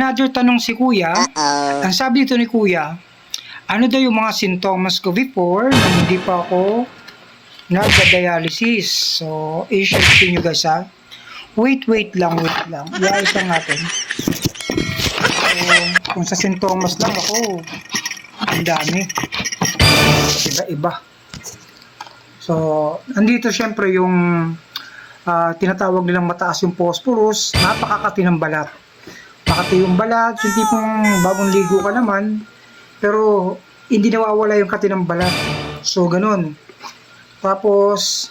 Another tanong si Kuya, ang sabi dito ni Kuya, ano daw yung mga sintomas ko before na hindi pa ako nagda-dialysis? So, i-share ko nyo guys ha. Wait lang. Iayos lang natin. So, kung sa sintomas lang ako, ang dami. Iba-iba. So, andito syempre yung tinatawag nilang mataas yung phosphorus, napakakati ng balat. Makati yung balat, yung tipong bagong ligo ka naman, pero hindi nawawala yung kati ng balat. So, ganun. Tapos,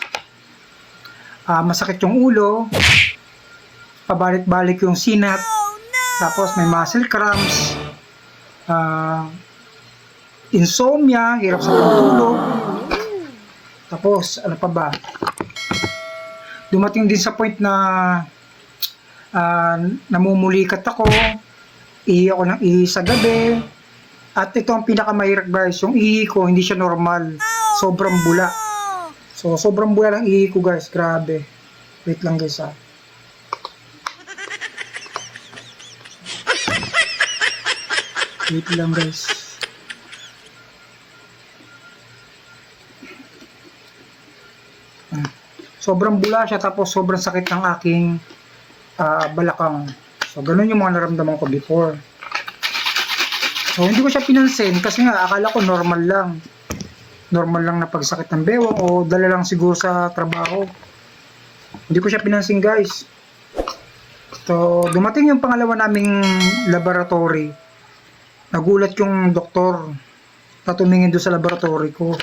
masakit yung ulo, pabalik-balik yung sinat, tapos may muscle cramps, insomnia, hirap sa pagtulog, tapos, ano pa ba? Dumating din sa point na namumulikat ako, ihi ako ng ihi sa gabi, at ito ang pinakamahirap guys, yung ihi ko hindi siya normal, sobrang bula. So sobrang bula ng ihi ko guys, grabe. Wait lang guys ha. Wait lang guys. Sobrang bula siya, tapos sobrang sakit ng aking balakang. So, ganun yung mga naramdaman ko before. So, hindi ko siya pinansin kasi nga, akala ko normal lang. Normal lang na pagsakit ng bewang o dala lang siguro sa trabaho. Hindi ko siya pinansin guys. So, dumating yung pangalawa naming laboratory. Nagulat yung doktor na tumingin doon sa laboratory ko.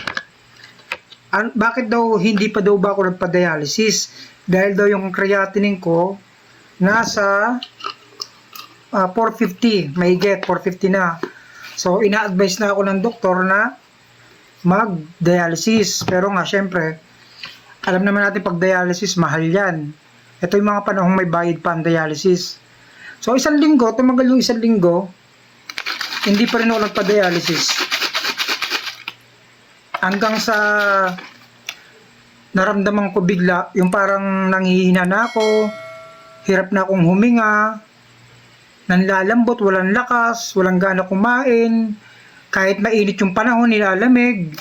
Bakit daw hindi pa daw ba ako nagpa-dialysis? Dahil daw yung creatinine ko nasa 450, may get 450 na. So ina-advise na ako ng doktor na mag-dialysis. Pero nga syempre, alam naman natin pag dialysis mahal yan. Ito yung mga panahong may bayad pa ang dialysis. So isang linggo, tumagal yung isang linggo, hindi pa rin ako nagpa-dialysis. Hanggang sa naramdaman ko bigla, yung parang nanghihina na ako, hirap na akong huminga, nanlalambot, walang lakas, walang gana kumain, kahit mainit yung panahon, nilalamig,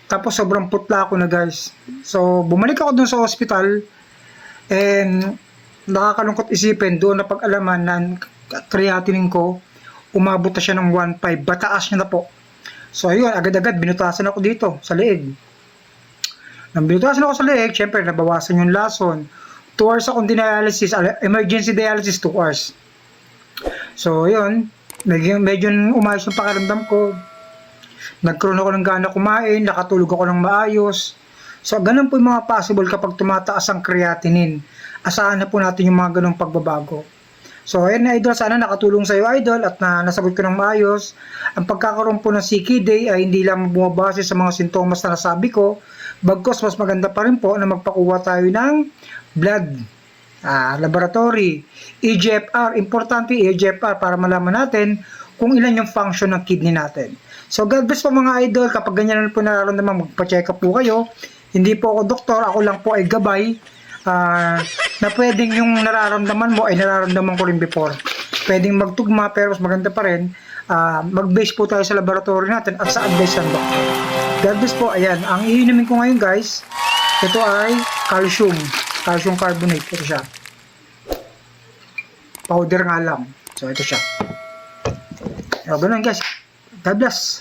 tapos sobrang putla ako na guys. So, bumalik ako dun sa hospital, and nakakalungkot isipin, doon na pag-alaman ng creatinine ko, umabot na siya ng 1.5, bataas niya na po. So, ayun, agad-agad, binutasan ako dito, sa leeg. Nang binutasan ako sa leeg, syempre, nabawasan yung lason. 2 hours akong dialysis, emergency dialysis 2 hours. So, yun, medyo umayos yung pakiramdam ko. Nagkaroon ako ng gana kumain, nakatulog ako ng maayos. So, ganun po yung mga possible kapag tumataas ang creatinine. Asahan na po natin yung mga ganung pagbabago. So, ayan na idol, sana nakatulong sa iyo idol at nasagot ko ng maayos. Ang pagkakaroon po ng CKD ay hindi lang bumabase sa mga sintomas na nasabi ko. Bagkus, mas maganda pa rin po na magpakuha tayo ng blood laboratory, EGFR, importante EGFR para malaman natin kung ilan yung function ng kidney natin. So God bless po mga idol, kapag ganyan na po nararamdaman, magpa-check up po kayo. Hindi po ako doktor, ako lang po ay gabay na pwedeng yung nararamdaman mo ay nararamdaman ko rin before. Pwedeng magtugma pero mas maganda pa rin mag-base po tayo sa laboratory natin at sa advice ng doktor. God bless po. Ayan, ang iinumin ko ngayon guys, ito ay calcium carbonate. Ito siya, powder nga lang. So ito siya. So, ganun guys. God bless.